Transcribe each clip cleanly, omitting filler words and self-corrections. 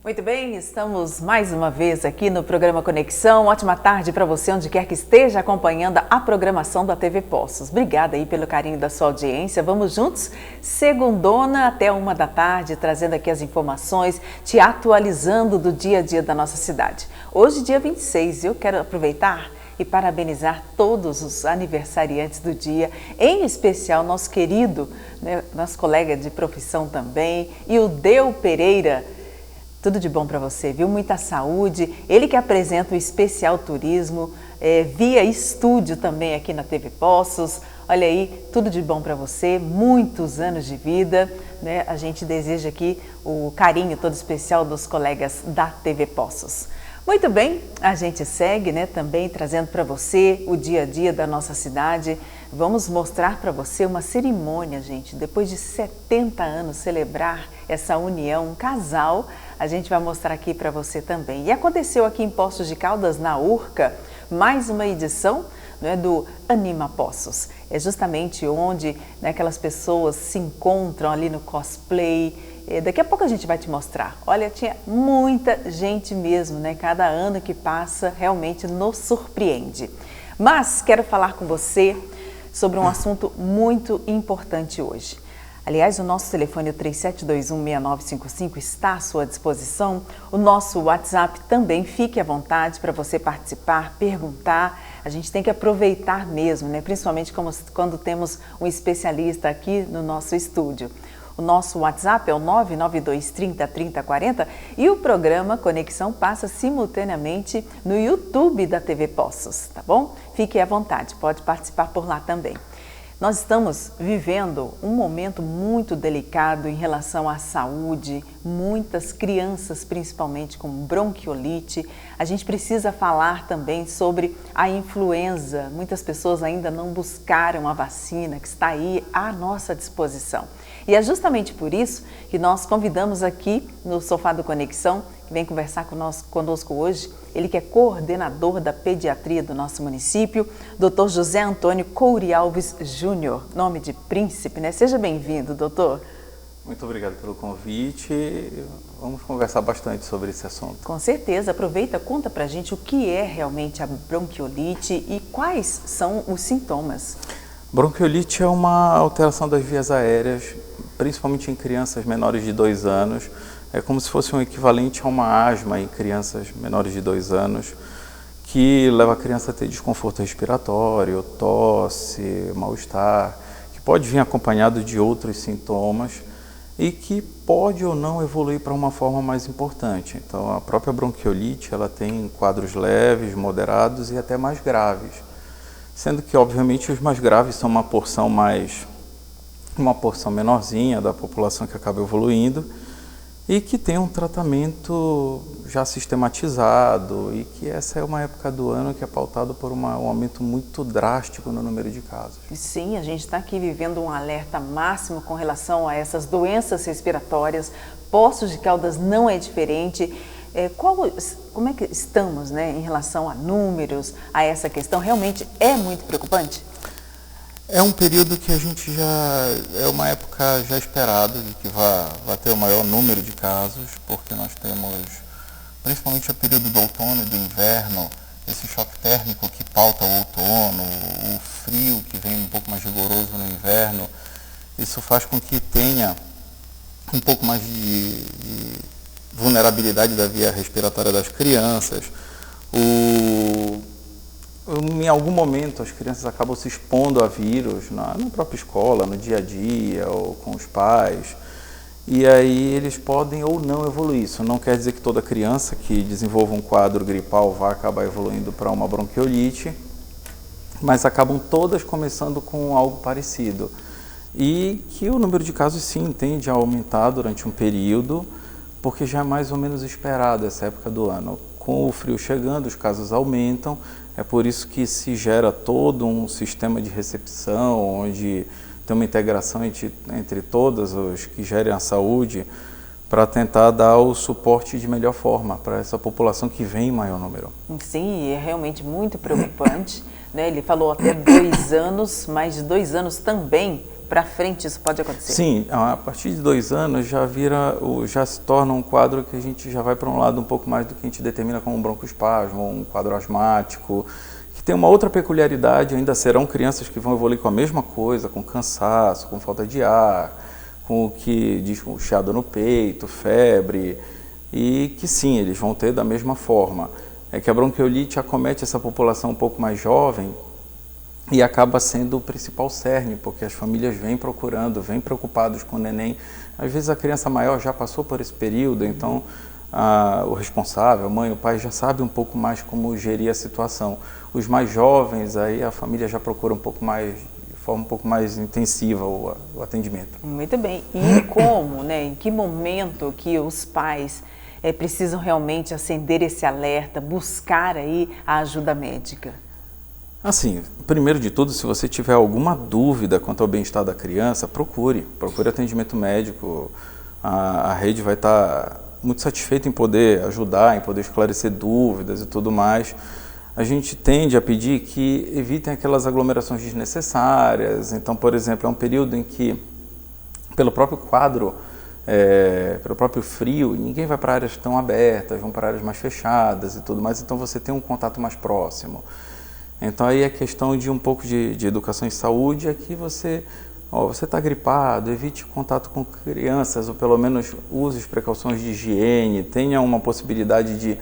Muito bem, estamos mais uma vez aqui no programa Conexão. Ótima tarde para você, onde quer que esteja acompanhando a programação da TV Poços. Obrigada aí pelo carinho da sua audiência. Vamos juntos, segundona até 1 da tarde, trazendo aqui as informações, te atualizando do dia a dia da nossa cidade. Hoje, dia 26, eu quero aproveitar e parabenizar todos os aniversariantes do dia, em especial nosso querido, nosso colega de profissão também, e o Deu Pereira. Tudo de bom para você, viu? Muita saúde. Ele que apresenta o Especial Turismo, via estúdio também aqui na TV Poços. Olha aí, tudo de bom para você, muitos anos de vida, né? A gente deseja aqui o carinho todo especial dos colegas da TV Poços. Muito bem, a gente segue, né, também trazendo para você o dia a dia da nossa cidade. Vamos mostrar para você uma cerimônia, gente. Depois de 70 anos celebrar essa união, um casal, a gente vai mostrar aqui para você também. E aconteceu aqui em Poços de Caldas, na Urca, mais uma edição, né, do Anima Poços. É justamente onde, né, aquelas pessoas se encontram ali no cosplay. Daqui a pouco a gente vai te mostrar. Olha, tinha muita gente mesmo, né? Cada ano que passa realmente nos surpreende. Mas quero falar com você sobre um assunto muito importante hoje. Aliás, o nosso telefone, o 37216955, está à sua disposição. O nosso WhatsApp também, fique à vontade para você participar, perguntar. A gente tem que aproveitar mesmo, né? Principalmente quando temos um especialista aqui no nosso estúdio. O nosso WhatsApp é o 992 30 30 40 e o programa Conexão passa simultaneamente no YouTube da TV Poços, tá bom? Fique à vontade, pode participar por lá também. Nós estamos vivendo um momento muito delicado em relação à saúde, muitas crianças principalmente com bronquiolite. A gente precisa falar também sobre a influenza. Muitas pessoas ainda não buscaram a vacina que está aí à nossa disposição. E é justamente por isso que nós convidamos aqui no Sofá do Conexão, que vem conversar conosco hoje, ele que é coordenador da pediatria do nosso município, Dr. José Antônio Couri Alves Júnior, nome de príncipe, né? Seja bem-vindo, doutor. Muito obrigado pelo convite. Vamos conversar bastante sobre esse assunto. Com certeza. Aproveita, conta pra gente o que é realmente a bronquiolite e quais são os sintomas. Bronquiolite é uma alteração das vias aéreas, principalmente em crianças menores de 2 anos. É como se fosse um equivalente a uma asma em crianças menores de 2 anos, que leva a criança a ter desconforto respiratório, tosse, mal-estar, que pode vir acompanhado de outros sintomas e que pode ou não evoluir para uma forma mais importante. Então, a própria bronquiolite, ela tem quadros leves, moderados e até mais graves. Sendo que, obviamente, os mais graves são uma porção menorzinha da população que acaba evoluindo e que tem um tratamento já sistematizado e que essa é uma época do ano que é pautado por um aumento muito drástico no número de casos. Sim, a gente está aqui vivendo um alerta máximo com relação a essas doenças respiratórias. Poços de Caldas não é diferente. Como é que estamos, né, em relação a números, a essa questão? Realmente é muito preocupante? É um período que a gente é uma época já esperada de que vai ter o maior número de casos, porque nós temos, principalmente o período do outono e do inverno, esse choque térmico que pauta o outono, o frio que vem um pouco mais rigoroso no inverno. Isso faz com que tenha um pouco mais de vulnerabilidade da via respiratória das crianças. Em algum momento as crianças acabam se expondo a vírus na própria escola, no dia a dia, ou com os pais, e aí eles podem ou não evoluir. Isso não quer dizer que toda criança que desenvolva um quadro gripal vá acabar evoluindo para uma bronquiolite, mas acabam todas começando com algo parecido. E que o número de casos sim tende a aumentar durante um período, porque já é mais ou menos esperado essa época do ano. Com o frio chegando, os casos aumentam, é por isso que se gera todo um sistema de recepção, onde tem uma integração entre todos os que gerem a saúde, para tentar dar o suporte de melhor forma para essa população que vem em maior número. Sim, é realmente muito preocupante, né? Ele falou até 2 anos, mais de 2 anos também para frente isso pode acontecer? Sim, a partir de 2 anos já se torna um quadro que a gente já vai para um lado um pouco mais do que a gente determina como um broncoespasmo, um quadro asmático, que tem uma outra peculiaridade. Ainda serão crianças que vão evoluir com a mesma coisa, com cansaço, com falta de ar, com o que diz com chiado no peito, febre, e que sim, eles vão ter da mesma forma. É que a bronquiolite acomete essa população um pouco mais jovem e acaba sendo o principal cerne, porque as famílias vêm procurando, vêm preocupados com o neném. Às vezes a criança maior já passou por esse período, então o responsável, a mãe, o pai já sabe um pouco mais como gerir a situação. Os mais jovens, aí a família já procura um pouco mais, de forma um pouco mais intensiva o atendimento. Muito bem. E como, né, em que momento que os pais precisam realmente acender esse alerta, buscar aí a ajuda médica? Assim, primeiro de tudo, se você tiver alguma dúvida quanto ao bem-estar da criança, procure atendimento médico. A rede vai estar muito satisfeita em poder ajudar, em poder esclarecer dúvidas e tudo mais. A gente tende a pedir que evitem aquelas aglomerações desnecessárias. Então, por exemplo, é um período em que, pelo próprio quadro, pelo próprio frio, ninguém vai para áreas tão abertas, vão para áreas mais fechadas e tudo mais, então você tem um contato mais próximo. Então aí a questão de um pouco de educação em saúde é que você está gripado, evite contato com crianças, ou pelo menos use as precauções de higiene, tenha uma possibilidade de,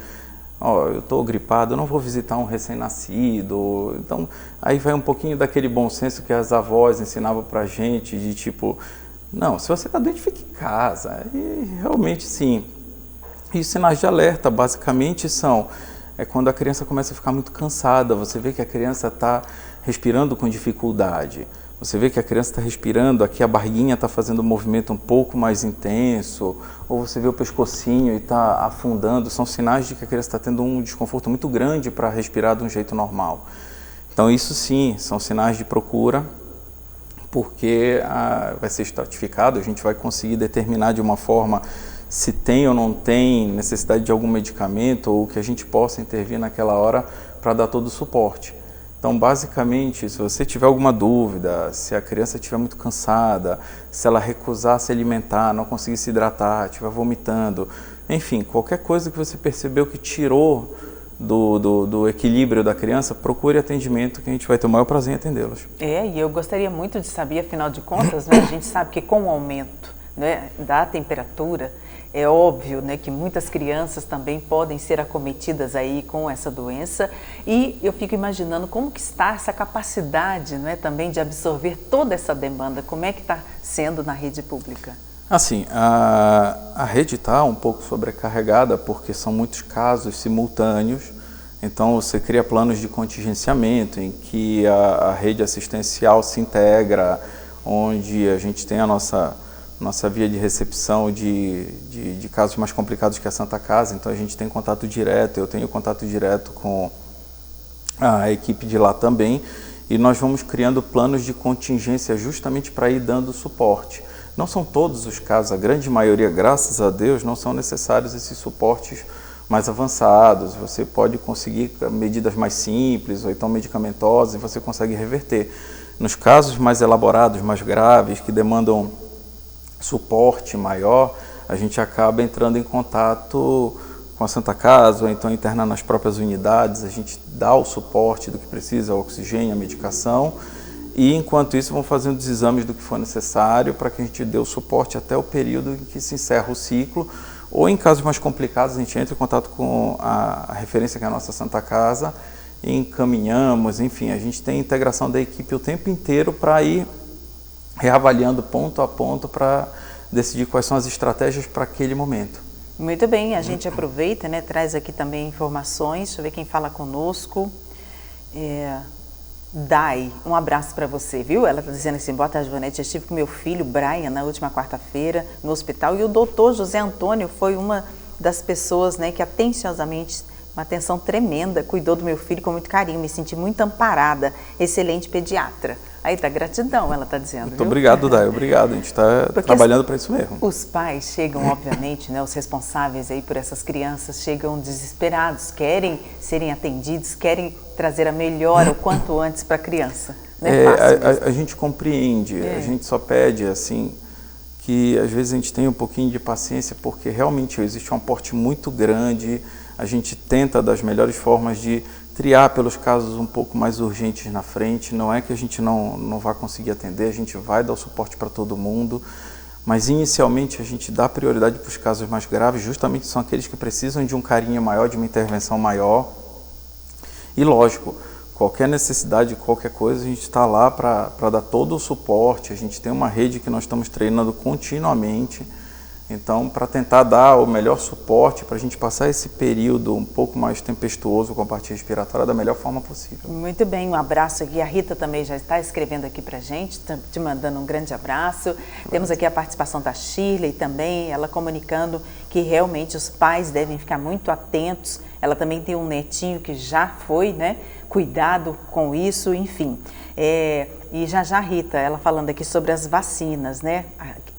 eu estou gripado, eu não vou visitar um recém-nascido. Então aí vai um pouquinho daquele bom senso que as avós ensinavam para a gente, de tipo, não, se você está doente, fique em casa. E realmente sim. E os sinais de alerta basicamente são quando a criança começa a ficar muito cansada, você vê que a criança está respirando com dificuldade, você vê que a criança está respirando, aqui a barriguinha está fazendo um movimento um pouco mais intenso, ou você vê o pescocinho e está afundando, são sinais de que a criança está tendo um desconforto muito grande para respirar de um jeito normal. Então isso sim, são sinais de procura, porque vai ser estratificado, a gente vai conseguir determinar de uma forma se tem ou não tem necessidade de algum medicamento ou que a gente possa intervir naquela hora para dar todo o suporte. Então, basicamente, se você tiver alguma dúvida, se a criança estiver muito cansada, se ela recusar se alimentar, não conseguir se hidratar, estiver vomitando, enfim, qualquer coisa que você percebeu que tirou do equilíbrio da criança, procure atendimento que a gente vai ter o maior prazer em atendê-los. E eu gostaria muito de saber, afinal de contas, né, a gente sabe que com o aumento, né, da temperatura, é óbvio, né, que muitas crianças também podem ser acometidas aí com essa doença, e eu fico imaginando como que está essa capacidade, né, também de absorver toda essa demanda, como é que está sendo na rede pública? Assim, a rede está um pouco sobrecarregada porque são muitos casos simultâneos, então você cria planos de contingenciamento em que a rede assistencial se integra, onde a gente tem a nossa via de recepção de casos mais complicados que a Santa Casa, então a gente tem contato direto, eu tenho contato direto com a equipe de lá também, e nós vamos criando planos de contingência justamente para ir dando suporte. Não são todos os casos, a grande maioria, graças a Deus, não são necessários esses suportes mais avançados. Você pode conseguir medidas mais simples ou então medicamentosas e você consegue reverter. Nos casos mais elaborados, mais graves, que demandam suporte maior, a gente acaba entrando em contato com a Santa Casa ou então interna nas próprias unidades, a gente dá o suporte do que precisa, o oxigênio, a medicação, e enquanto isso vão fazendo os exames do que for necessário para que a gente dê o suporte até o período em que se encerra o ciclo, ou em casos mais complicados a gente entra em contato com a referência que é a nossa Santa Casa e encaminhamos, enfim, a gente tem integração da equipe o tempo inteiro para ir reavaliando ponto a ponto para decidir quais são as estratégias para aquele momento. Muito bem, a gente aproveita, né, traz aqui também informações, deixa eu ver quem fala conosco. Dai, um abraço para você, viu? Ela está dizendo assim, boa tarde, Joanete, eu estive com meu filho, Brian, na última quarta-feira no hospital e o doutor José Antônio foi uma das pessoas, né, que atenciosamente, uma atenção tremenda, cuidou do meu filho com muito carinho, me senti muito amparada, excelente pediatra. Aí tá, gratidão, ela está dizendo. Muito obrigado, Dai, obrigado, a gente está trabalhando para isso mesmo. Os pais chegam, obviamente, né, os responsáveis aí por essas crianças chegam desesperados, querem serem atendidos, querem trazer a melhora o quanto antes para a criança. Não é fácil a gente compreende, a gente só pede assim que às vezes a gente tenha um pouquinho de paciência, porque realmente existe um aporte muito grande, a gente tenta das melhores formas de triar pelos casos um pouco mais urgentes na frente, não é que a gente não vai conseguir atender, a gente vai dar o suporte para todo mundo, mas inicialmente a gente dá prioridade para os casos mais graves, justamente são aqueles que precisam de um carinho maior, de uma intervenção maior. E lógico, qualquer necessidade, qualquer coisa, a gente está lá para dar todo o suporte, a gente tem uma rede que nós estamos treinando continuamente, então para tentar dar o melhor suporte, para a gente passar esse período um pouco mais tempestuoso com a parte respiratória da melhor forma possível. Muito bem, um abraço aqui. A Rita também já está escrevendo aqui para a gente, te mandando um grande abraço. Temos aqui a participação da Shirley também, ela comunicando que realmente os pais devem ficar muito atentos. Ela também tem um netinho que já foi, né? Cuidado com isso, enfim. E já Rita, ela falando aqui sobre as vacinas, né?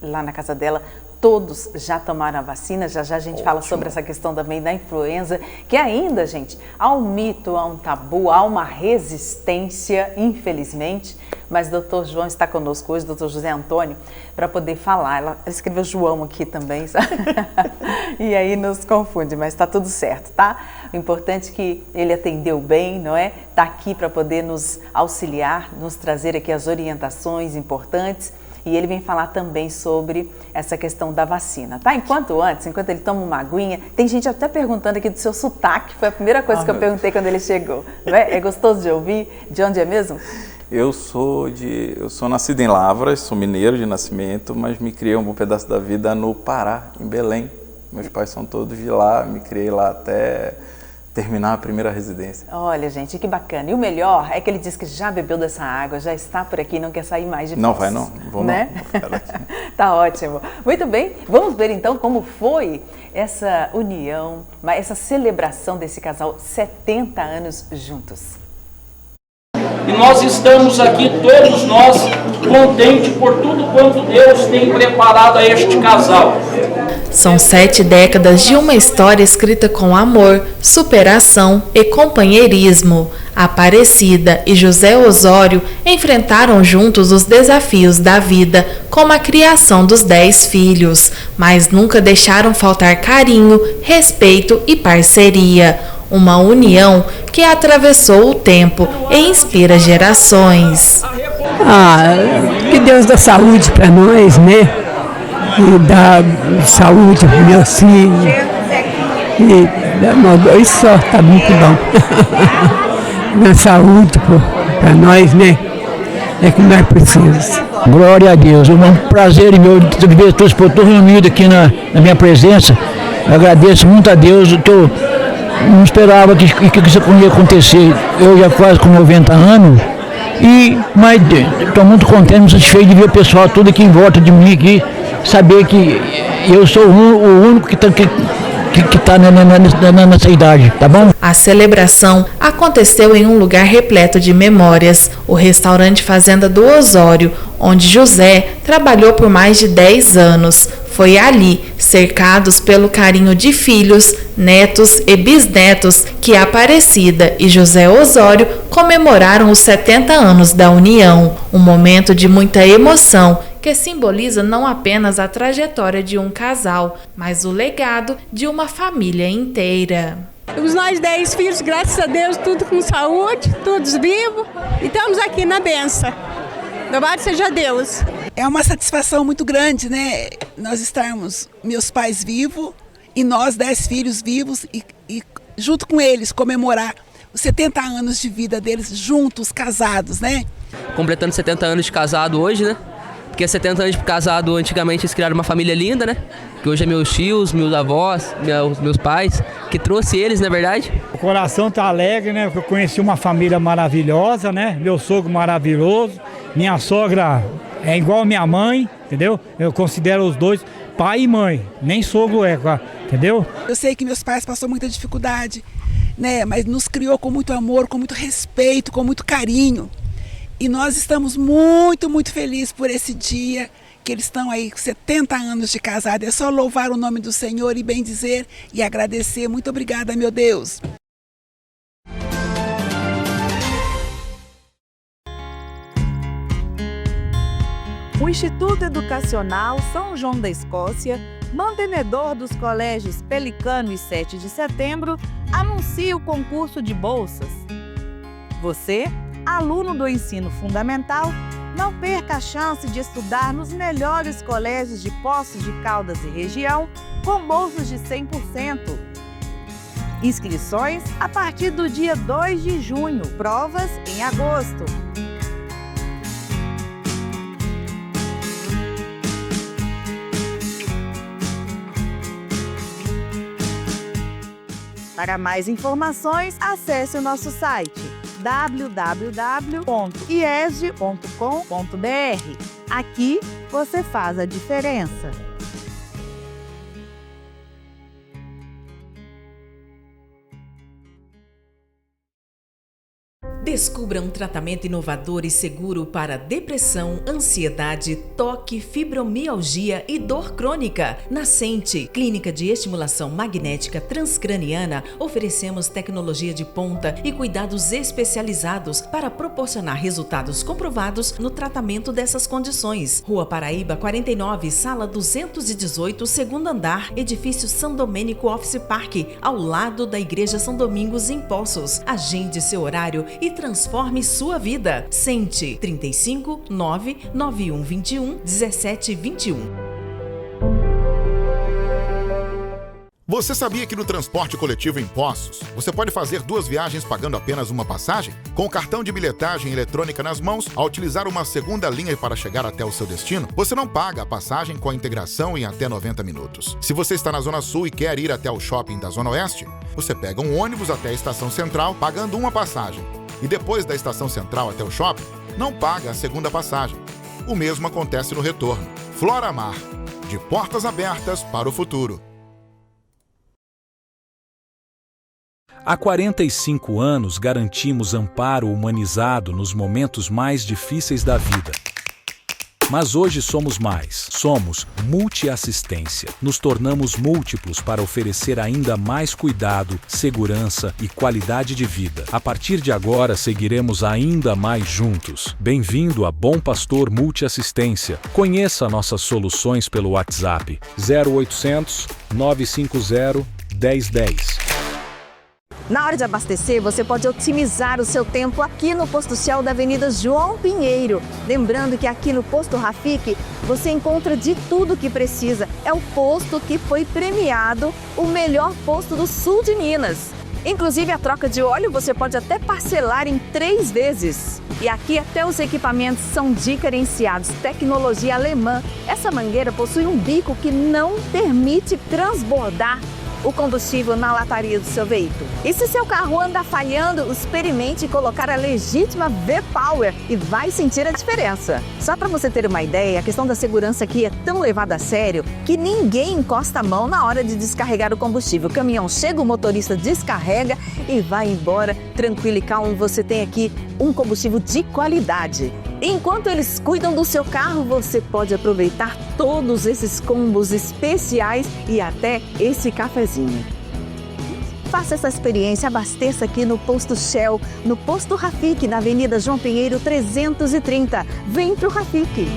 Lá na casa dela, todos já tomaram a vacina, já a gente fala sobre essa questão também da influenza, que ainda, gente, há um mito, há um tabu, há uma resistência, infelizmente, mas o Dr. João está conosco hoje, Dr. José Antônio, para poder falar. Ela escreveu João aqui também, sabe? E aí nos confunde, mas está tudo certo, tá? O importante é que ele atendeu bem, não é? Está aqui para poder nos auxiliar, nos trazer aqui as orientações importantes. E ele vem falar também sobre essa questão da vacina, tá? Enquanto ele toma uma aguinha, tem gente até perguntando aqui do seu sotaque, foi a primeira coisa que eu perguntei quando ele chegou. Não é? É gostoso de ouvir? De onde é mesmo? Eu sou nascido em Lavras, sou mineiro de nascimento, mas me criei um bom pedaço da vida no Pará, em Belém. Meus pais são todos de lá, me criei lá até terminar a primeira residência. Olha, gente, que bacana. E o melhor é que ele diz que já bebeu dessa água, já está por aqui e não quer sair mais de Não vai não, vou né? não, vou ficar daqui. Tá ótimo. Muito bem, vamos ver então como foi essa união, essa celebração desse casal, 70 anos juntos. E nós estamos aqui, todos nós, contentes por tudo quanto Deus tem preparado a este casal. São 7 décadas de uma história escrita com amor, superação e companheirismo. Aparecida e José Osório enfrentaram juntos os desafios da vida, como a criação dos 10 filhos, mas nunca deixaram faltar carinho, respeito e parceria. Uma união que atravessou o tempo e inspira gerações. Que Deus dá saúde para nós, né? E dá saúde para meus filhos. E isso só está muito bom. Dá saúde para nós, né? É que nós precisamos. Glória a Deus. É um prazer meu ver todos reunidos aqui na minha presença. Eu agradeço muito a Deus. Não esperava que isso ia acontecer. Eu já quase com 90 anos. Mas estou muito contente, muito satisfeito de ver o pessoal tudo aqui em volta de mim aqui. Saber que eu sou o único que está nessa idade, tá bom? A celebração aconteceu em um lugar repleto de memórias, o restaurante Fazenda do Osório, onde José trabalhou por mais de 10 anos. Foi ali, cercados pelo carinho de filhos, netos e bisnetos, que Aparecida e José Osório comemoraram os 70 anos da união. Um momento de muita emoção, que simboliza não apenas a trajetória de um casal, mas o legado de uma família inteira. Temos nós 10 filhos, graças a Deus, tudo com saúde, todos vivos, e estamos aqui na benção. Louvado seja Deus. É uma satisfação muito grande, né? Nós estarmos, meus pais vivos, e nós 10 filhos vivos, e junto com eles comemorar os 70 anos de vida deles, juntos, casados, né? Completando 70 anos de casado hoje, né? Porque 70 anos de casado, antigamente eles criaram uma família linda, né? Que hoje é meus tios, meus avós, meus pais, que trouxe eles, na verdade. O coração tá alegre, né? Porque eu conheci uma família maravilhosa, né? Meu sogro maravilhoso, minha sogra é igual a minha mãe, entendeu? Eu considero os dois pai e mãe, nem sogro é, entendeu? Eu sei que meus pais passaram muita dificuldade, né? Mas nos criou com muito amor, com muito respeito, com muito carinho. E nós estamos muito, muito felizes por esse dia, que eles estão aí com 70 anos de casado. É só louvar o nome do Senhor e bendizer e agradecer. Muito obrigada, meu Deus. Instituto Educacional São João da Escócia, mantenedor dos colégios Pelicano e 7 de Setembro, anuncia o concurso de bolsas. Você, aluno do ensino fundamental, não perca a chance de estudar nos melhores colégios de Poços de Caldas e região, com bolsas de 100%. Inscrições a partir do dia 2 de junho, provas em agosto. Para mais informações, acesse o nosso site www.iesg.com.br. Aqui você faz a diferença. Descubra um tratamento inovador e seguro para depressão, ansiedade, toque, fibromialgia e dor crônica. Na Sente, Clínica de Estimulação Magnética Transcraniana, oferecemos tecnologia de ponta e cuidados especializados para proporcionar resultados comprovados no tratamento dessas condições. Rua Paraíba 49, Sala 218, segundo andar, Edifício São Domênico Office Park, ao lado da Igreja São Domingos em Poços. Agende seu horário e transforme sua vida. Sente 35 99121 1721. Você sabia que no transporte coletivo em Poços, você pode fazer 2 viagens pagando apenas uma passagem? Com o cartão de bilhetagem eletrônica nas mãos, ao utilizar uma segunda linha para chegar até o seu destino, você não paga a passagem com a integração em até 90 minutos. Se você está na Zona Sul e quer ir até o shopping da Zona Oeste, você pega um ônibus até a Estação Central pagando uma passagem. E depois da Estação Central até o shopping, não paga a segunda passagem. O mesmo acontece no retorno. Floramar, de portas abertas para o futuro. Há 45 anos garantimos amparo humanizado nos momentos mais difíceis da vida. Mas hoje somos mais. Somos multiassistência. Nos tornamos múltiplos para oferecer ainda mais cuidado, segurança e qualidade de vida. A partir de agora, seguiremos ainda mais juntos. Bem-vindo a Bom Pastor Multiassistência. Conheça nossas soluções pelo WhatsApp 0800 950 1010. Na hora de abastecer, você pode otimizar o seu tempo aqui no Posto Shell da Avenida João Pinheiro. Lembrando que aqui no Posto Rafik, você encontra de tudo que precisa. É o posto que foi premiado o melhor posto do sul de Minas. Inclusive, a troca de óleo você pode até parcelar em 3 vezes. E aqui até os equipamentos são diferenciados, tecnologia alemã. Essa mangueira possui um bico que não permite transbordar o combustível na lataria do seu veículo. E se seu carro anda falhando, experimente colocar a legítima V-Power e vai sentir a diferença. Só para você ter uma ideia, a questão da segurança aqui é tão levada a sério que ninguém encosta a mão na hora de descarregar o combustível. O caminhão chega, o motorista descarrega e vai embora tranquilo e calmo. Você tem aqui um combustível de qualidade. Enquanto eles cuidam do seu carro, você pode aproveitar todos esses combos especiais e até esse cafezinho. Faça essa experiência, abasteça aqui no Posto Shell, no Posto Rafik, na Avenida João Pinheiro 330. Vem pro Rafik!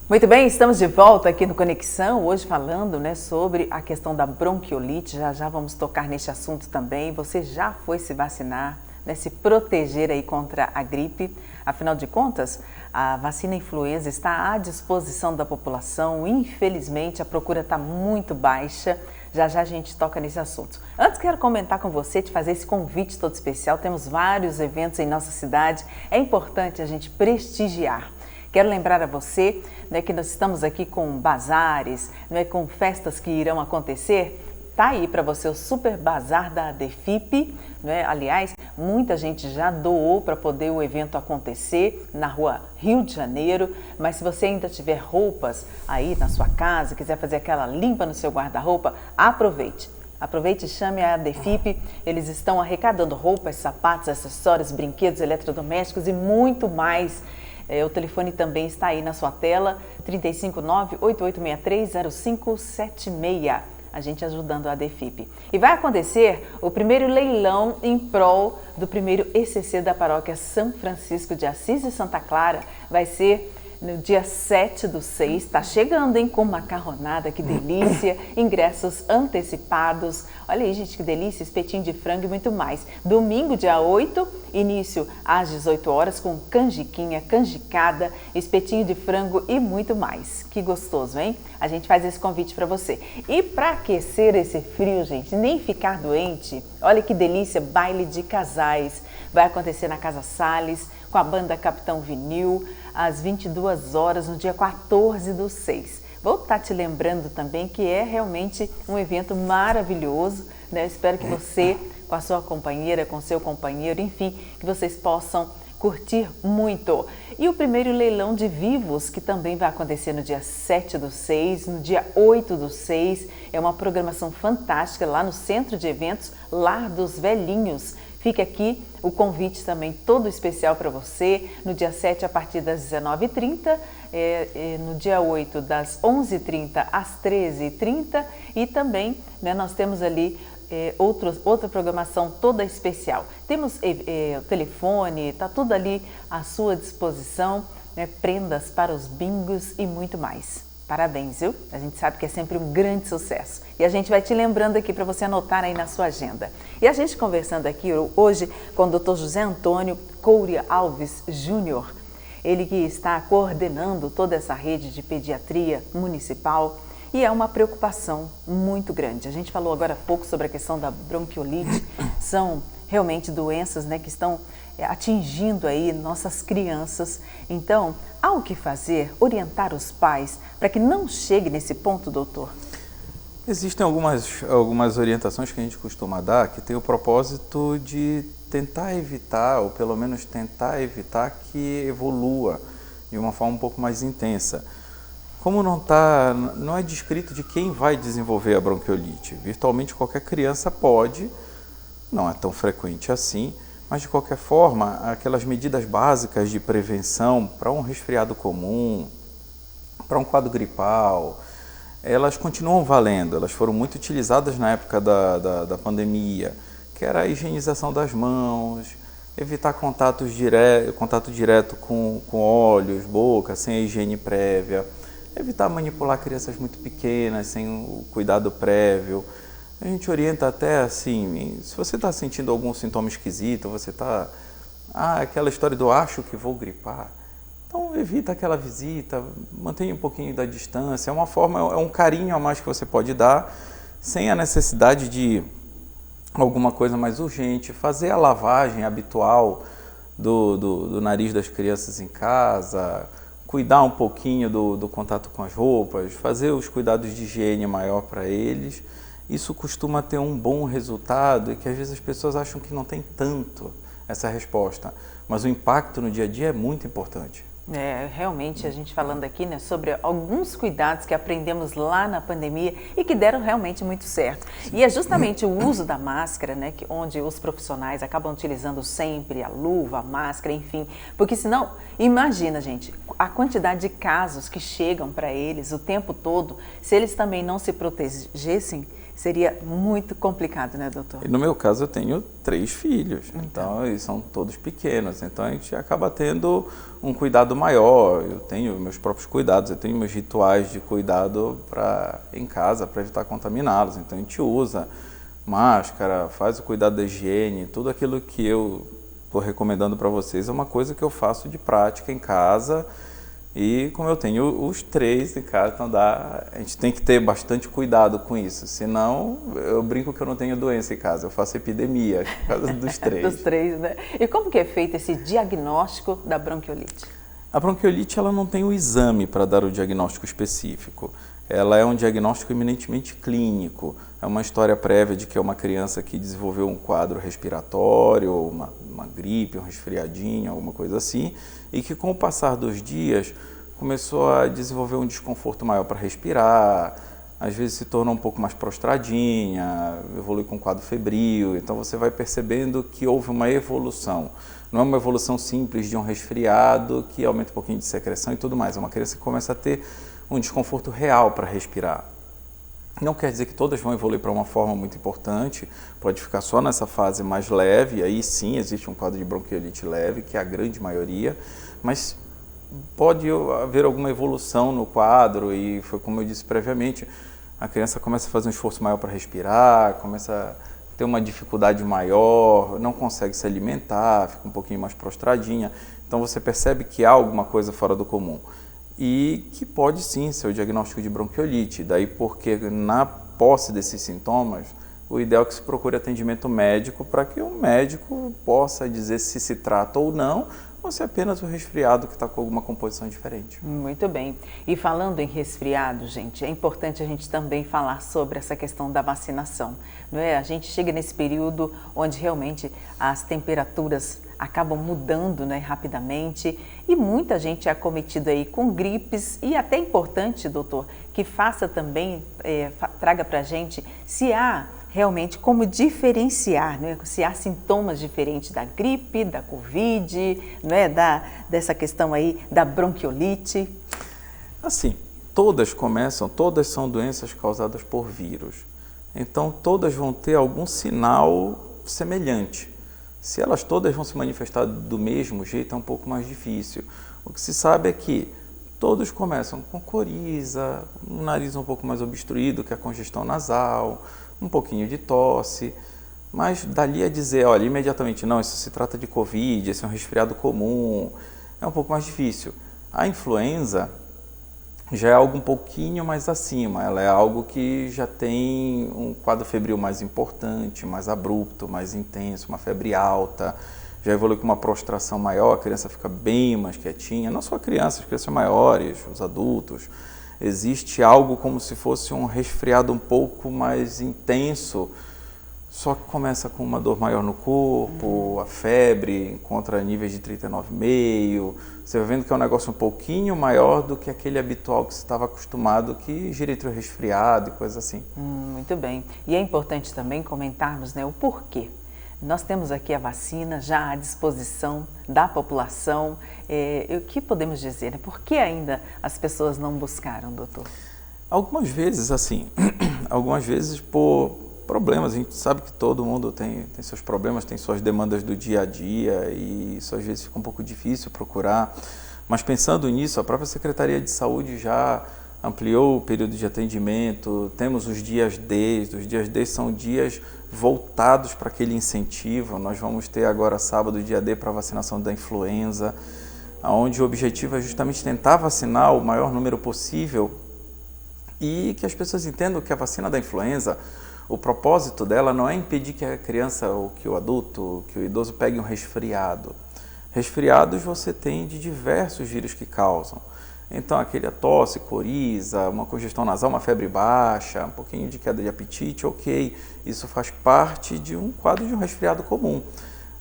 Muito bem, estamos de volta aqui no Conexão, hoje falando sobre a questão da bronquiolite. Já vamos tocar neste assunto também. Você já foi se vacinar, se proteger aí contra a gripe? Afinal de contas, a vacina influenza está à disposição da população. Infelizmente, a procura está muito baixa. Já a gente toca nesse assunto. Antes, quero comentar com você, te fazer esse convite todo especial. Temos vários eventos em nossa cidade. É importante a gente prestigiar. Quero lembrar a você que nós estamos aqui com bazares, com festas que irão acontecer. Tá aí para você o Super Bazar da DEFIP. Aliás, muita gente já doou para poder o evento acontecer na rua Rio de Janeiro. Mas se você ainda tiver roupas aí na sua casa, quiser fazer aquela limpa no seu guarda-roupa, aproveite. Aproveite e chame a DEFIP. Eles estão arrecadando roupas, sapatos, acessórios, brinquedos, eletrodomésticos e muito mais. O telefone também está aí na sua tela, 359-8863-0576. a gente ajudando a ADFIP. E vai acontecer o primeiro leilão em prol do primeiro ECC da paróquia São Francisco de Assis e Santa Clara. Vai ser no dia 7/6, está chegando, hein? Com macarronada, que delícia, ingressos antecipados. Olha aí, gente, que delícia, espetinho de frango e muito mais. Domingo, dia 8, início às 18 horas, com canjiquinha, canjicada, espetinho de frango e muito mais. Que gostoso, hein? A gente faz esse convite para você. E para aquecer esse frio, gente, nem ficar doente, olha que delícia, baile de casais. Vai acontecer na Casa Salles, com a banda Capitão Vinil, às 22 horas, no dia 14/6. Vou estar te lembrando também que é realmente um evento maravilhoso, né? Eu espero que você, com a sua companheira, com o seu companheiro, enfim, que vocês possam curtir muito. E o primeiro leilão de vivos, que também vai acontecer no dia 7/6, no dia 8/6, é uma programação fantástica lá no Centro de Eventos Lar dos Velhinhos. Fica aqui o convite também todo especial para você, no dia 7 a partir das 19h30, no dia 8 das 11h30 às 13h30 e também, né, nós temos ali outra programação toda especial. Temos o telefone, está tudo ali à sua disposição, né, prendas para os bingos e muito mais. Parabéns, viu? A gente sabe que é sempre um grande sucesso. E a gente vai te lembrando aqui para você anotar aí na sua agenda. E a gente conversando aqui hoje com o Dr. José Antônio Couria Alves Júnior, ele que está coordenando toda essa rede de pediatria municipal e é uma preocupação muito grande. A gente falou agora há pouco sobre a questão da bronquiolite, são realmente doenças, né, que estão atingindo aí nossas crianças. Então, há o que fazer, orientar os pais para que não chegue nesse ponto, doutor? Existem algumas orientações que a gente costuma dar que tem o propósito de tentar evitar, ou pelo menos tentar evitar que evolua de uma forma um pouco mais intensa. Como não é descrito de quem vai desenvolver a bronquiolite. Virtualmente qualquer criança pode, não é tão frequente assim, mas de qualquer forma, aquelas medidas básicas de prevenção para um resfriado comum, para um quadro gripal, elas continuam valendo, elas foram muito utilizadas na época da pandemia, que era a higienização das mãos, evitar contato direto com olhos, boca, sem a higiene prévia, evitar manipular crianças muito pequenas, sem o cuidado prévio. A gente orienta até assim, se você está sentindo algum sintoma esquisito, você está... aquela história do acho que vou gripar. Então evita aquela visita, mantenha um pouquinho da distância. É uma forma, é um carinho a mais que você pode dar, sem a necessidade de alguma coisa mais urgente. Fazer a lavagem habitual do nariz das crianças em casa, cuidar um pouquinho do contato com as roupas, fazer os cuidados de higiene maior para eles. Isso costuma ter um bom resultado e que às vezes as pessoas acham que não tem tanto essa resposta, mas o impacto no dia a dia é muito importante. Realmente a gente falando aqui, né, sobre alguns cuidados que aprendemos lá na pandemia e que deram realmente muito certo. E é justamente o uso da máscara, né, onde os profissionais acabam utilizando sempre a luva, a máscara, enfim, porque senão, imagina, gente, a quantidade de casos que chegam para eles o tempo todo, se eles também não se protegessem, seria muito complicado, né, doutor? No meu caso, eu tenho 3 filhos, então eles são todos pequenos, então a gente acaba tendo um cuidado maior. Eu tenho meus próprios cuidados, eu tenho meus rituais de cuidado em casa para evitar contaminá-los. Então a gente usa máscara, faz o cuidado da higiene, tudo aquilo que eu estou recomendando para vocês é uma coisa que eu faço de prática em casa. E como eu tenho os 3 em casa, então a gente tem que ter bastante cuidado com isso, senão eu brinco que eu não tenho doença em casa, eu faço epidemia por causa dos 3. Dos 3, né? E como que é feito esse diagnóstico da bronquiolite? A bronquiolite ela não tem o exame para dar o diagnóstico específico, ela é um diagnóstico eminentemente clínico, é uma história prévia de que é uma criança que desenvolveu um quadro respiratório, ou uma gripe, um resfriadinho, alguma coisa assim, e que com o passar dos dias começou a desenvolver um desconforto maior para respirar, às vezes se torna um pouco mais prostradinha, evolui com um quadro febril, então você vai percebendo que houve uma evolução. Não é uma evolução simples de um resfriado que aumenta um pouquinho de secreção e tudo mais, é uma criança que começa a ter um desconforto real para respirar. Não quer dizer que todas vão evoluir para uma forma muito importante, pode ficar só nessa fase mais leve, aí sim existe um quadro de bronquiolite leve, que é a grande maioria, mas pode haver alguma evolução no quadro e foi como eu disse previamente, a criança começa a fazer um esforço maior para respirar, começa a ter uma dificuldade maior, não consegue se alimentar, fica um pouquinho mais prostradinha, então você percebe que há alguma coisa fora do comum. E que pode sim ser o diagnóstico de bronquiolite, daí porque na posse desses sintomas, o ideal é que se procure atendimento médico para que o médico possa dizer se trata ou não, ou se é apenas o resfriado que está com alguma composição diferente. Muito bem. E falando em resfriado, gente, é importante a gente também falar sobre essa questão da vacinação, não é? A gente chega nesse período onde realmente as temperaturas acabam mudando, né, rapidamente e muita gente é acometida aí com gripes e até é importante, doutor, que faça também, traga para a gente se há realmente como diferenciar, né, se há sintomas diferentes da gripe, da Covid, né, dessa questão aí da bronquiolite. Assim, todas são doenças causadas por vírus, então todas vão ter algum sinal semelhante. Se elas todas vão se manifestar do mesmo jeito, é um pouco mais difícil. O que se sabe é que todos começam com coriza, um nariz um pouco mais obstruído, que é a congestão nasal, um pouquinho de tosse, mas dali a dizer, olha, imediatamente, não, isso se trata de Covid, esse é um resfriado comum, é um pouco mais difícil. A influenza já é algo um pouquinho mais acima, ela é algo que já tem um quadro febril mais importante, mais abrupto, mais intenso, uma febre alta, já evolui com uma prostração maior, a criança fica bem mais quietinha, não só a criança, as crianças maiores, os adultos. Existe algo como se fosse um resfriado um pouco mais intenso, só que começa com uma dor maior no corpo, a febre encontra níveis de 39,5, você vai vendo que é um negócio um pouquinho maior do que aquele habitual que você estava acostumado, que gira entre o resfriado e coisas assim. Muito bem. E é importante também comentarmos, né, o porquê. Nós temos aqui a vacina já à disposição da população. O que podemos dizer, né? Por que ainda as pessoas não buscaram, doutor? Algumas vezes, assim, algumas vezes por problemas. A gente sabe que todo mundo tem seus problemas, tem suas demandas do dia a dia e isso às vezes fica um pouco difícil procurar. Mas pensando nisso, a própria Secretaria de Saúde já ampliou o período de atendimento, temos os dias D, os dias D são dias voltados para aquele incentivo. Nós vamos ter agora sábado o dia D para a vacinação da influenza, onde o objetivo é justamente tentar vacinar o maior número possível e que as pessoas entendam que a vacina da influenza, o propósito dela não é impedir que a criança ou que o adulto, que o idoso pegue um resfriado. Resfriados você tem de diversos vírus que causam. Então, aquele tosse, coriza, uma congestão nasal, uma febre baixa, um pouquinho de queda de apetite, ok. Isso faz parte de um quadro de um resfriado comum.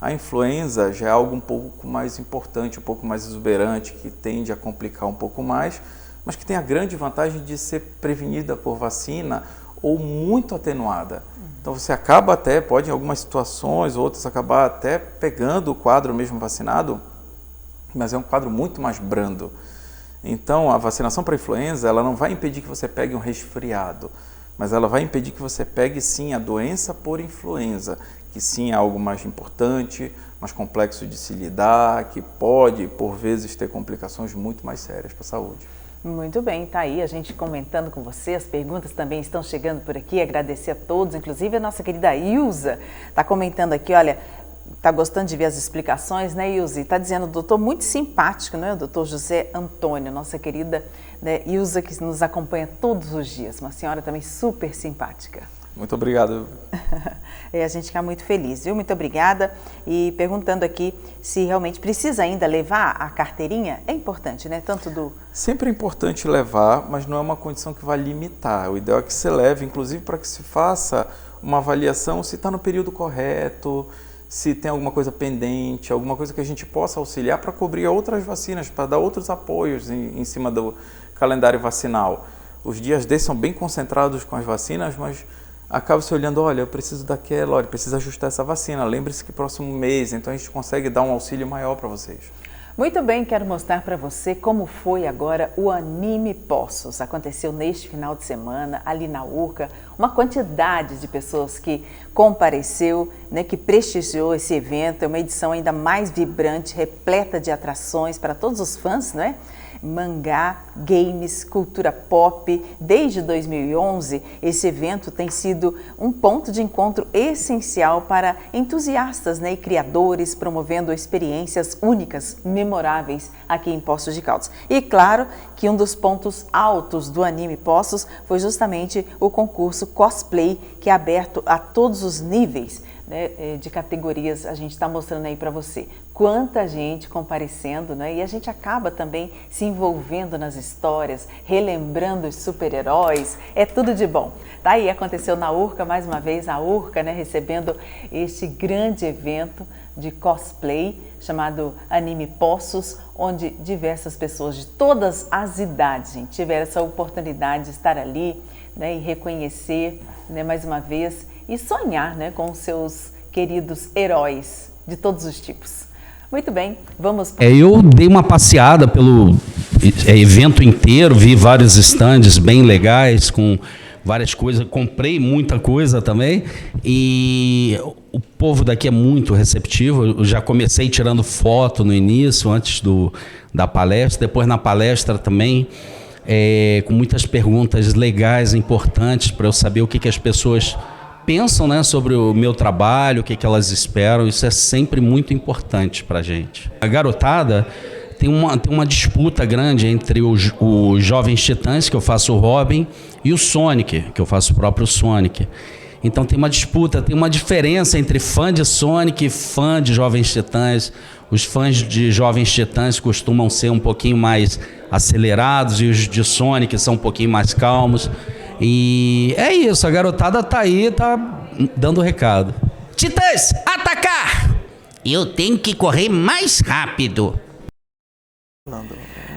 A influenza já é algo um pouco mais importante, um pouco mais exuberante, que tende a complicar um pouco mais, mas que tem a grande vantagem de ser prevenida por vacina ou muito atenuada. Então, você acaba até, pode em algumas situações, outras acabar até pegando o quadro mesmo vacinado, mas é um quadro muito mais brando. Então, a vacinação para a influenza, ela não vai impedir que você pegue um resfriado, mas ela vai impedir que você pegue, sim, a doença por influenza, que sim é algo mais importante, mais complexo de se lidar, que pode, por vezes, ter complicações muito mais sérias para a saúde. Muito bem, tá aí a gente comentando com você, as perguntas também estão chegando por aqui, agradecer a todos, inclusive a nossa querida Ilza está comentando aqui, olha, está gostando de ver as explicações, né, Ilza? Está dizendo, doutor, muito simpático, né, o doutor José Antônio, nossa querida, né, Ilza, que nos acompanha todos os dias, uma senhora também super simpática. Muito obrigado. A gente fica muito feliz, viu? Muito obrigada. E perguntando aqui se realmente precisa ainda levar a carteirinha, é importante, né? Tanto do... Sempre é importante levar, mas não é uma condição que vai limitar. O ideal é que você leve, inclusive para que se faça uma avaliação se está no período correto, se tem alguma coisa pendente, alguma coisa que a gente possa auxiliar para cobrir outras vacinas, para dar outros apoios em cima do calendário vacinal. Os dias D são bem concentrados com as vacinas, mas acaba se olhando, olha, eu preciso daquela, olha, preciso ajustar essa vacina, lembre-se que próximo mês, então a gente consegue dar um auxílio maior para vocês. Muito bem, quero mostrar para você como foi agora o Anime Poços. Aconteceu neste final de semana, ali na Urca, uma quantidade de pessoas que compareceu, né, que prestigiou esse evento. É uma edição ainda mais vibrante, repleta de atrações para todos os fãs, né? Mangá, games, cultura pop. Desde 2011, esse evento tem sido um ponto de encontro essencial para entusiastas, né, e criadores, promovendo experiências únicas, memoráveis aqui em Poços de Caldas. E claro que um dos pontos altos do Anime Poços foi justamente o concurso Cosplay, que é aberto a todos os níveis, né, de categorias. A gente está mostrando aí para você quanta gente comparecendo, né? E a gente acaba também se envolvendo nas histórias, relembrando os super-heróis, é tudo de bom. Tá aí, aconteceu na Urca, mais uma vez a Urca, né, recebendo este grande evento de cosplay chamado Anime Poços, onde diversas pessoas de todas as idades, gente, tiveram essa oportunidade de estar ali, né, e reconhecer, né, mais uma vez, e sonhar, né, com os seus queridos heróis de todos os tipos. Muito bem, vamos... Eu dei uma passeada pelo evento inteiro, vi vários stands bem legais, com várias coisas, comprei muita coisa também, e o povo daqui é muito receptivo. Eu já comecei tirando foto no início, antes da palestra, depois na palestra também, com muitas perguntas legais, importantes, para eu saber o que as pessoas pensam, né, sobre o meu trabalho, o que elas esperam. Isso é sempre muito importante para a gente. A garotada tem uma disputa grande entre os Jovens Titãs, que eu faço o Robin, e o Sonic, que eu faço o próprio Sonic. Então tem uma disputa, tem uma diferença entre fã de Sonic e fã de Jovens Titãs. Os fãs de Jovens Titãs costumam ser um pouquinho mais acelerados e os de Sonic são um pouquinho mais calmos. E é isso, a garotada tá aí, tá dando recado. Titãs, atacar! Eu tenho que correr mais rápido.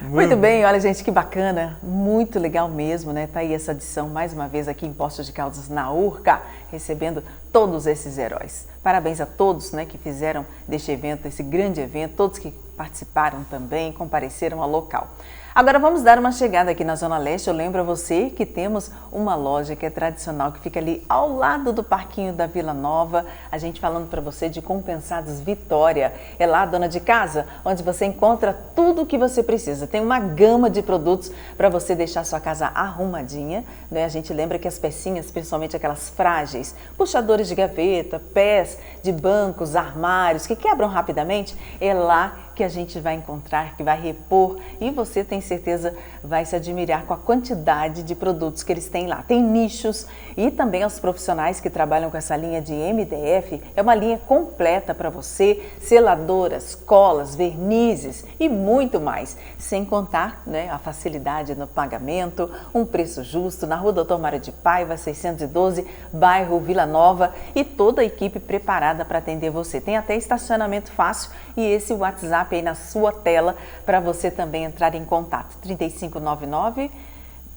Muito bem, olha, gente, que bacana, muito legal mesmo, né? Tá aí essa edição mais uma vez aqui em Poços de Caldas, na Urca, recebendo todos esses heróis. Parabéns a todos, né, que fizeram deste evento, esse grande evento, todos que participaram também, compareceram ao local. Agora vamos dar uma chegada aqui na Zona Leste. Eu lembro a você que temos uma loja que é tradicional, que fica ali ao lado do Parquinho da Vila Nova. A gente falando para você de Compensados Vitória. É lá, dona de casa, onde você encontra tudo o que você precisa. Tem uma gama de produtos para você deixar sua casa arrumadinha, né? A gente lembra que as pecinhas, principalmente aquelas frágeis, puxadores de gaveta, pés de bancos, armários, que quebram rapidamente, é lá que a gente vai encontrar, que vai repor, e você tem certeza vai se admirar com a quantidade de produtos que eles têm lá. Tem nichos e também aos profissionais que trabalham com essa linha de MDF, é uma linha completa para você, seladoras, colas, vernizes e muito mais, sem contar, né, a facilidade no pagamento, um preço justo na Rua Doutor Mário de Paiva, 612, bairro Vila Nova, e toda a equipe preparada para atender você. Tem até estacionamento fácil e esse WhatsApp aí na sua tela para você também entrar em contato.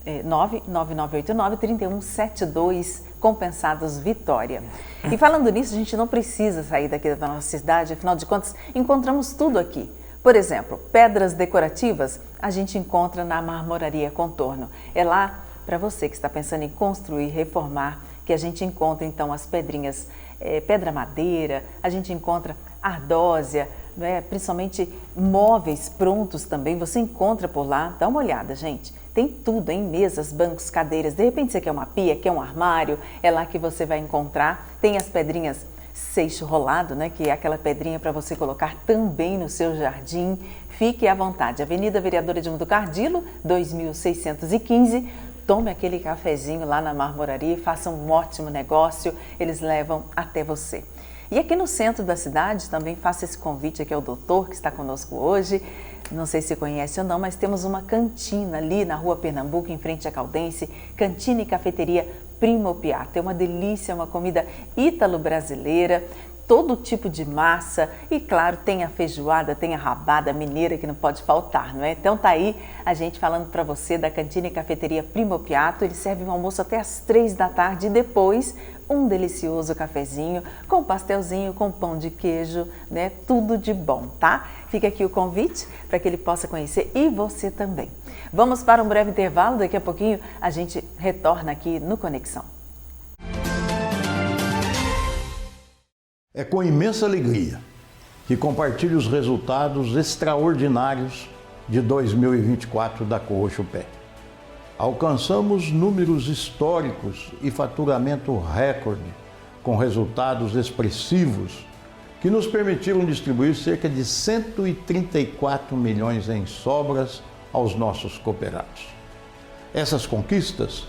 3599-99989-3172, Compensados Vitória. E falando nisso, a gente não precisa sair daqui da nossa cidade, afinal de contas, encontramos tudo aqui. Por exemplo, pedras decorativas a gente encontra na Marmoraria Contorno. É lá para você que está pensando em construir, reformar, que a gente encontra então as pedrinhas, pedra madeira, a gente encontra ardósia, né, principalmente móveis prontos também, você encontra por lá. Dá uma olhada, gente. Tem tudo, hein? Mesas, bancos, cadeiras. De repente você quer uma pia, quer um armário, é lá que você vai encontrar. Tem as pedrinhas seixo rolado, né, que é aquela pedrinha para você colocar também no seu jardim. Fique à vontade. Avenida Vereador Edmundo Cardilo, 2615. Tome aquele cafezinho lá na Marmoraria e faça um ótimo negócio. Eles levam até você. E aqui no centro da cidade, também faço esse convite aqui ao doutor que está conosco hoje. Não sei se conhece ou não, mas temos uma cantina ali na Rua Pernambuco, em frente à Caldense, Cantina e Cafeteria Primo Piatti. É uma delícia, uma comida ítalo-brasileira. todo tipo de massa e, claro, tem a feijoada, tem a rabada mineira que não pode faltar, não é? Então tá aí a gente falando para você da Cantina e Cafeteria Primo Piatto. Ele serve um almoço até às 3 da tarde e depois um delicioso cafezinho com pastelzinho, com pão de queijo, né? Tudo de bom, tá? Fica aqui o convite para que ele possa conhecer e você também. Vamos para um breve intervalo, daqui a pouquinho a gente retorna aqui no Conexão. É com imensa alegria que compartilho os resultados extraordinários de 2024 da Corrochopé. Alcançamos números históricos e faturamento recorde, com resultados expressivos que nos permitiram distribuir cerca de 134 milhões em sobras aos nossos cooperados. Essas conquistas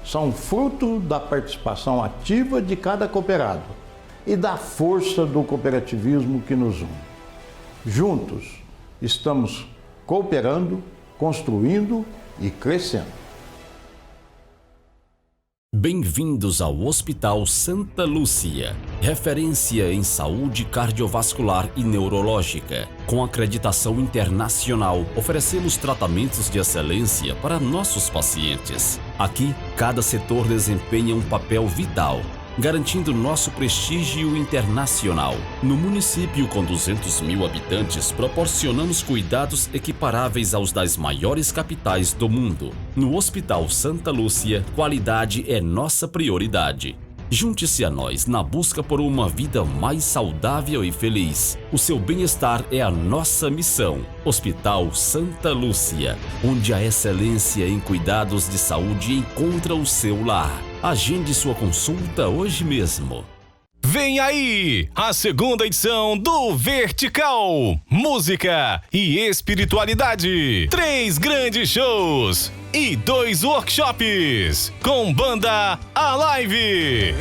são fruto da participação ativa de cada cooperado e da força do cooperativismo que nos une. Juntos, estamos cooperando, construindo e crescendo. Bem-vindos ao Hospital Santa Lúcia, referência em saúde cardiovascular e neurológica. Com acreditação internacional, oferecemos tratamentos de excelência para nossos pacientes. Aqui, cada setor desempenha um papel vital, garantindo nosso prestígio internacional. No município com 200 mil habitantes, proporcionamos cuidados equiparáveis aos das maiores capitais do mundo. No Hospital Santa Lúcia, qualidade é nossa prioridade. Junte-se a nós na busca por uma vida mais saudável e feliz. O seu bem-estar é a nossa missão. Hospital Santa Lúcia, onde a excelência em cuidados de saúde encontra o seu lar. Agende sua consulta hoje mesmo. Vem aí a segunda edição do Vertical, música e espiritualidade. 3 grandes shows e 2 workshops com banda Alive.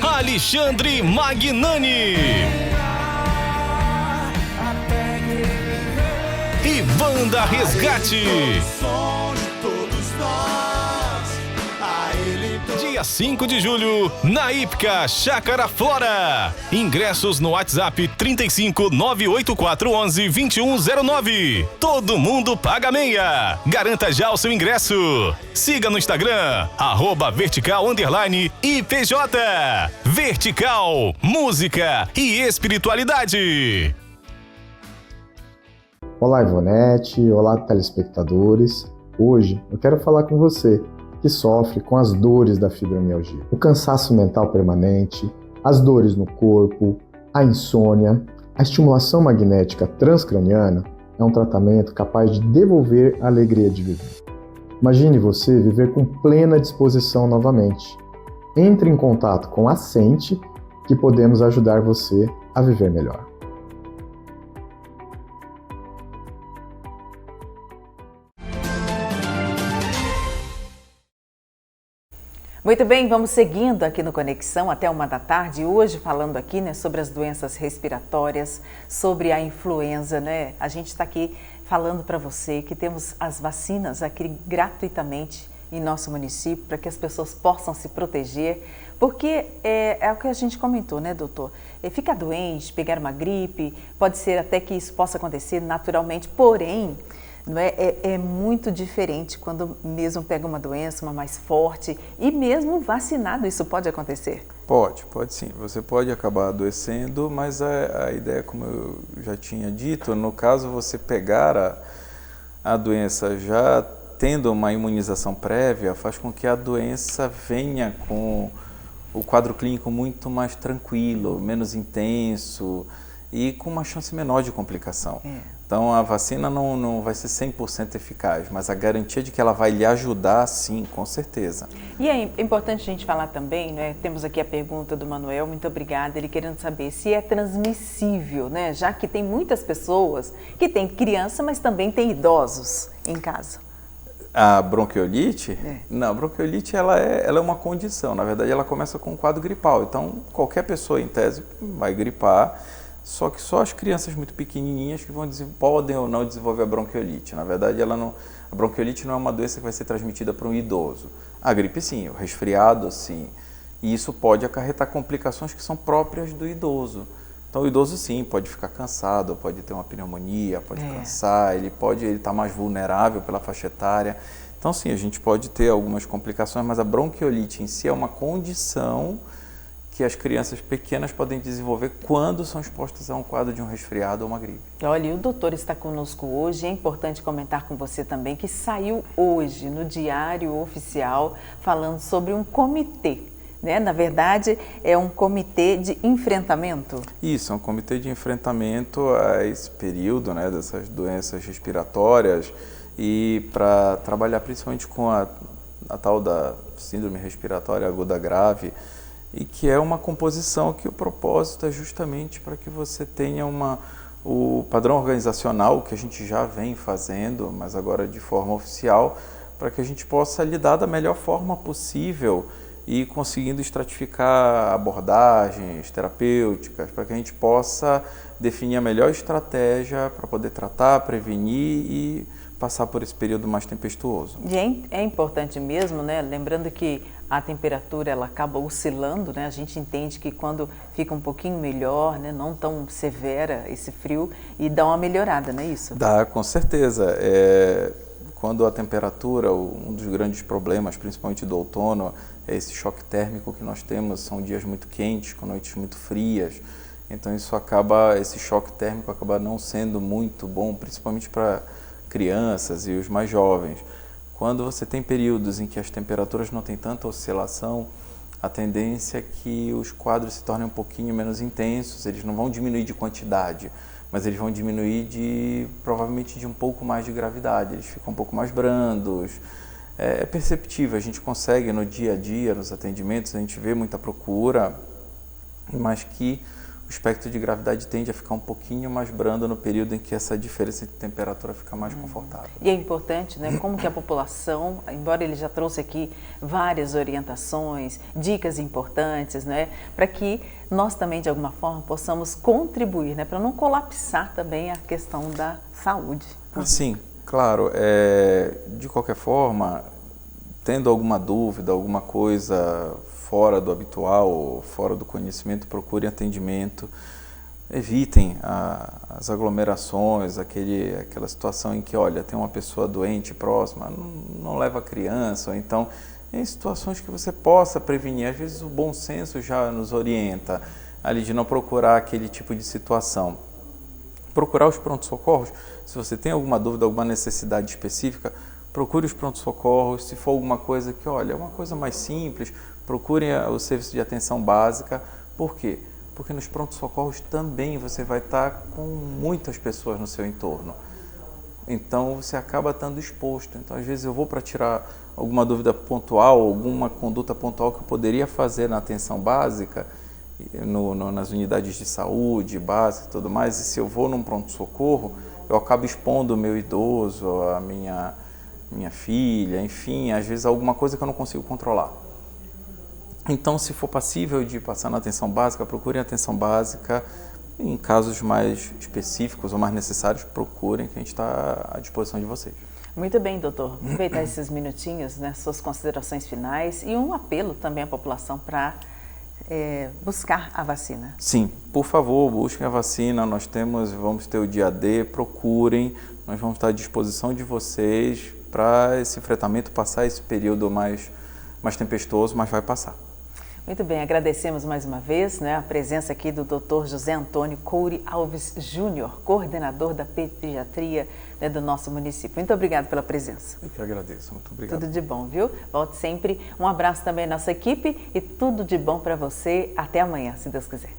Alexandre Magnani e banda Resgate. Dia 5 de julho, na Ípica Chácara Flora. Ingressos no WhatsApp 35 984 11 2109. Todo mundo paga meia. Garanta já o seu ingresso. Siga no Instagram, @vertical_IPJ. Vertical, música e espiritualidade. Olá, Ivonete. Olá, telespectadores. Hoje eu quero falar com você que sofre com as dores da fibromialgia. O cansaço mental permanente, as dores no corpo, a insônia. A estimulação magnética transcraniana é um tratamento capaz de devolver a alegria de viver. Imagine você viver com plena disposição novamente. Entre em contato com a Sente, que podemos ajudar você a viver melhor. Muito bem, vamos seguindo aqui no Conexão até 1 da tarde. Hoje falando aqui, né, sobre as doenças respiratórias, sobre a influenza, né? A gente está aqui falando para você que temos as vacinas aqui gratuitamente em nosso município para que as pessoas possam se proteger, porque é o que a gente comentou, né, doutor? Ficar doente, pegar uma gripe, pode ser até que isso possa acontecer naturalmente, porém, não é muito diferente quando mesmo pega uma doença, uma mais forte, e mesmo vacinado isso pode acontecer? Pode sim. Você pode acabar adoecendo, mas a ideia, como eu já tinha dito, no caso você pegar a doença já tendo uma imunização prévia, faz com que a doença venha com o quadro clínico muito mais tranquilo, menos intenso e com uma chance menor de complicação. Então a vacina não vai ser 100% eficaz, mas a garantia de que ela vai lhe ajudar, sim, com certeza. E é importante a gente falar também, né? Temos aqui a pergunta do Manuel, muito obrigada, ele querendo saber se é transmissível, né? Já que tem muitas pessoas que têm criança, mas também tem idosos em casa. A bronquiolite? Não, a bronquiolite ela é uma condição, na verdade ela começa com um quadro gripal, então qualquer pessoa em tese vai gripar, Só que só as crianças muito pequenininhas que podem ou não desenvolver a bronquiolite. Na verdade, a bronquiolite não é uma doença que vai ser transmitida para um idoso. A gripe sim, o resfriado sim. E isso pode acarretar complicações que são próprias do idoso. Então o idoso sim, pode ficar cansado, pode ter uma pneumonia, pode cansar, ele está mais vulnerável pela faixa etária. Então sim, a gente pode ter algumas complicações, mas a bronquiolite em si é uma condição que as crianças pequenas podem desenvolver quando são expostas a um quadro de um resfriado ou uma gripe. Olha, e o doutor está conosco hoje, é importante comentar com você também que saiu hoje no Diário Oficial falando sobre um comitê, né? Na verdade, é um comitê de enfrentamento. Isso, é um comitê de enfrentamento a esse período, né, dessas doenças respiratórias e para trabalhar principalmente com a tal da síndrome respiratória aguda grave, e que é uma composição que o propósito é justamente para que você tenha o padrão organizacional que a gente já vem fazendo, mas agora de forma oficial, para que a gente possa lidar da melhor forma possível e conseguindo estratificar abordagens terapêuticas, para que a gente possa definir a melhor estratégia para poder tratar, prevenir e passar por esse período mais tempestuoso. E é importante mesmo, né? Lembrando que a temperatura ela acaba oscilando, né? A gente entende que quando fica um pouquinho melhor, né? Não tão severa esse frio, e dá uma melhorada, não é isso? Dá, com certeza. Quando a temperatura, um dos grandes problemas, principalmente do outono, é esse choque térmico que nós temos, são dias muito quentes, com noites muito frias. Então esse choque térmico acaba não sendo muito bom, principalmente para crianças e os mais jovens. Quando você tem períodos em que as temperaturas não têm tanta oscilação, a tendência é que os quadros se tornem um pouquinho menos intensos, eles não vão diminuir de quantidade, mas eles vão diminuir provavelmente de um pouco mais de gravidade, eles ficam um pouco mais brandos. É perceptível, a gente consegue no dia a dia, nos atendimentos, a gente vê muita procura, mas que o espectro de gravidade tende a ficar um pouquinho mais brando no período em que essa diferença de temperatura fica mais confortável. E é importante, né, como que a população, embora ele já trouxe aqui várias orientações, dicas importantes, né, para que nós também, de alguma forma, possamos contribuir, né, para não colapsar também a questão da saúde. Sim, claro. De qualquer forma, tendo alguma dúvida, alguma coisa fora do habitual, fora do conhecimento, procurem atendimento, evitem as aglomerações, aquela situação em que, olha, tem uma pessoa doente próxima, não leva a criança, ou então em situações que você possa prevenir. Às vezes o bom senso já nos orienta ali de não procurar aquele tipo de situação. Procurar os prontos-socorros, se você tem alguma dúvida, alguma necessidade específica, procure os prontos-socorros. Se for alguma coisa que, olha, é uma coisa mais simples, procurem o serviço de atenção básica. Por quê? Porque nos prontos-socorros também você vai estar com muitas pessoas no seu entorno. Então você acaba estando exposto. Então às vezes eu vou para tirar alguma dúvida pontual, alguma conduta pontual que eu poderia fazer na atenção básica, nas unidades de saúde básica e tudo mais, e se eu vou num pronto-socorro, eu acabo expondo o meu idoso, a minha filha, enfim, às vezes alguma coisa que eu não consigo controlar. Então, se for passível de passar na atenção básica, procurem a atenção básica. Em casos mais específicos ou mais necessários, procurem, que a gente está à disposição de vocês. Muito bem, doutor. Aproveitar esses minutinhos, né, suas considerações finais e um apelo também à população para buscar a vacina. Sim, por favor, busquem a vacina. Vamos ter o dia D, procurem. Nós vamos estar à disposição de vocês para esse enfrentamento, passar esse período mais tempestuoso, mas vai passar. Muito bem, agradecemos mais uma vez, né, a presença aqui do Dr. José Antônio Coure Alves Júnior, coordenador da pediatria, né, do nosso município. Muito obrigado pela presença. Eu que agradeço, muito obrigado. Tudo de bom, viu? Volte sempre. Um abraço também à nossa equipe e tudo de bom para você. Até amanhã, se Deus quiser.